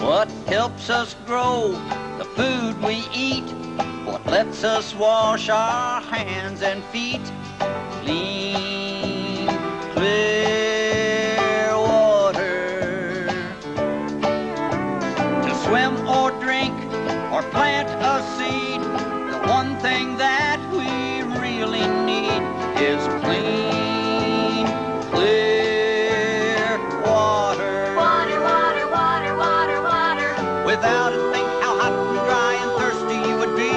What helps us grow the food we eat? What lets us wash our hands and feet? Clean, clear water. To swim or drink or plant a seed, the one thing that we really need is clean, clear water. Water, water, water, water, water. Without it, think how hot and dry and thirsty you would be.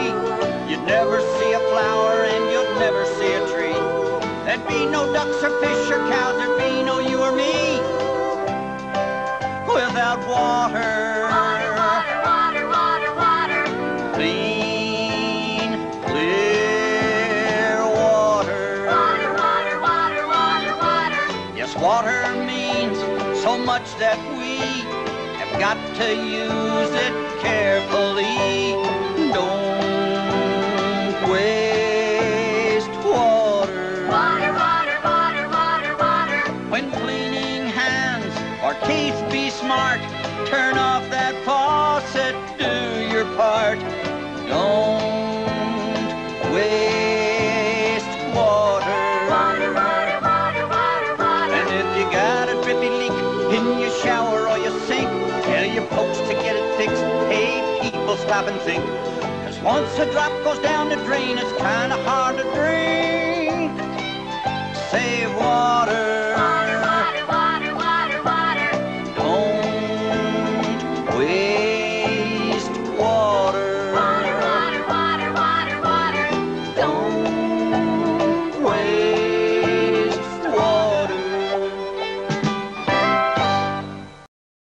You'd never see a flower and you'd never see a tree. There'd be no ducks or fish or cows, there'd be no you or me without water. Water, water, water, water, water. Clean, clear water. Water, water, water, water, water. Yes, water means so much that we have got to use it carefully. Don't waste water. Water, water, water, water, water. When cleaning hands or teeth, be smart. Turn off that faucet, do your part. Don't waste water. Water, water, water, water, water. And if you got a drippy leak in your shower or your sink, tell your folks to get it fixed. Hey, people, stop and think. 'Cause once a drop goes down the drain, it's kinda hard to drain.